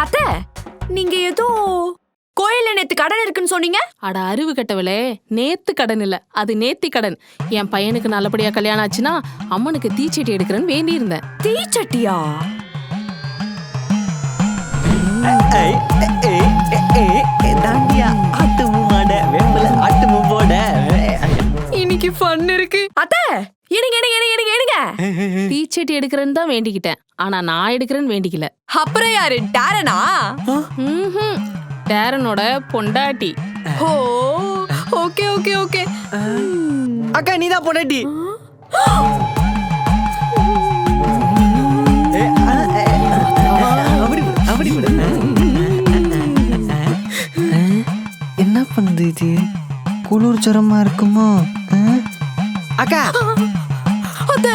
அத்தை, நீங்க ஏதோ கோயில்ல நேத்து கடன் இருக்குன்னு சொன்னீங்க. அட அறிவு கட்டவளே, நேத்து கடன் இல்ல, அது நேத்தி கடன். என் பையனுக்கு நல்லபடியா கல்யாணம் ஆச்சுன்னா அம்மனுக்கு தீச்சட்டி எடுக்கிறேன்னு வேண்டி இருந்தேன். தீச்சட்டியா? இன்னைக்கு ஃபன் இருக்கு. அத்தை, எடுங்க. தீச்சட்டி எடுக்கிறேன்னு தான் வேண்டிக்கிட்டேன், ஆனா நான் எடுக்கிறேன்னு வேண்டிக்கல. அப்புறம் யாரு? டாரனா? டேரனோட பொண்டாட்டி. ஓ, ஓகே ஓகே ஓகே. அக்கா நீதான் பொண்டாட்டி. என்ன பண்ணுது இது? குளிர் ஜரமா இருக்குமா? அக்கா அத்தை,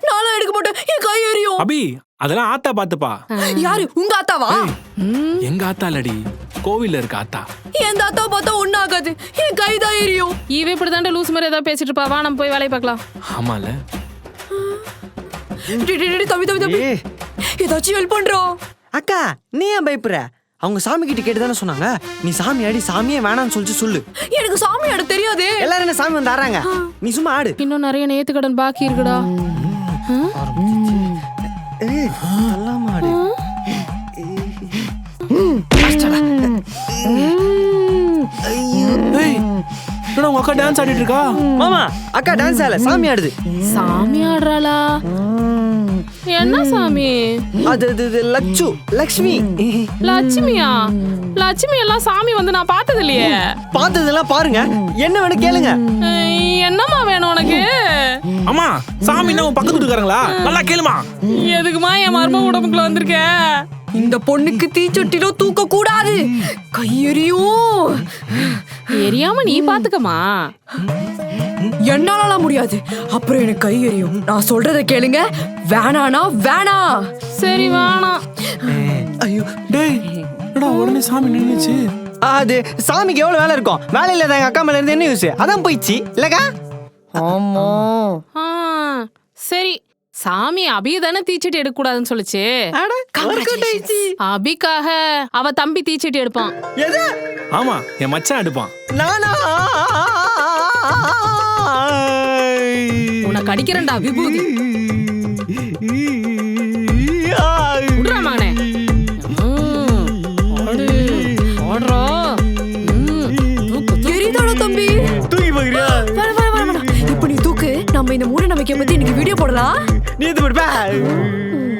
நானும் எடுக்க மாட்டேன், என் கை எரியும். அபி, அதெல்லாம் ஆத்தா பாத்துப்பா. யாரு? உங்க ஆத்தாவா? எங்க ஆத்தா இல்லடி, கோவில்ல இருக்க ஆத்தா. என் தாத்தா பார்த்தா ஒண்ணு ஆகாது, என் கை தான் எரியும். இவ இப்படிதாண்ட லூஸ் மாதிரி ஏதாவது பேசிட்டு இருப்பா. வா நம்ம போய் வேலையை பார்க்கலாம். ஆமால. தம்பி ஏதாச்சும் ஹெல்ப் பண்றோம். அக்கா நீ ஏன் பயப்படுற? அவங்க சாமி கிட்ட கேட்டு தானே சொன்னாங்க. நீ சாமி ஆடி சாமியே வேணான்னு சொல்லிட்டு சொல்லு. எனக்கு சாமி ஆட தெரியாது. எல்லாரும் என்ன சாமி வந்து ஆடுறாங்க, நீ சும்மா ஆடு. இன்னும் நிறைய நேத்து கடன் பாக்கி இருக்குடா. ஆடு. உங்க அக்கா டான்ஸ் ஆடிட்டு இருக்கா? மாமா அக்கா டான்ஸ் ஆடல, சாமி ஆடுது. சாமி ஆடுறாளா? என்ன சாமி? அது லக்ஷ்மி. லட்சுமியா? லட்சுமி எல்லாம் சாமி வந்து நான் பார்த்தது இல்லையே. பார்த்ததெல்லாம் பாருங்க, என்ன வேணும் கேளுங்க. என்னம்மா வேணும் உனக்கு? அம்மா, சாமி என்ன பக்கத்து வீட்டுக்காரங்களா? நல்லா கேளுமா. எதுக்குமா என் மர்ம உடம்புக்குள்ள வந்திருக்க? இந்த பொண்ணுக்கு தீச்சட்டிலோ தூக்க கூடாது, கை எரியும். எரியாம நீ பாத்துக்கமா. என்னால முடியாது, அப்புறம் எனக்கு கை எரியும். நான் சொல்றத கேளுங்க, வேணானா வேணா. சரி வேணாம். ஐயோ டேய், என்னடா உடனே சாமி நின்னுச்சு? அது சாமிக்கு எவ்வளவு வேலை இருக்கும்? வேலையில எங்க அக்கா மேல இருந்து என்ன யூஸ்? அதான் போயிடுச்சு இல்லக்கா. ஆமா. சரி, சாமி அபிய தானே தீச்சட்டி எடுக்க கூடாதுன்னு சொல்லுச்சு. அபிக்காக அவ தம்பி தீச்சட்டி எடுப்பான். எது? ஆமா, என் மச்சான் எடுப்பான். நானா? உனக்கு அடிக்கிறேன்டா விபூதி. விடுறா மகனே. எரிதாடா தம்பி. தூக்கி போகிறியா? இப்ப நீ தூக்கு, நம்ம இந்த மூட நம்பிக்கை பத்தி இன்னைக்கு வீடியோ போடலாம். நீ எது போடுப்ப?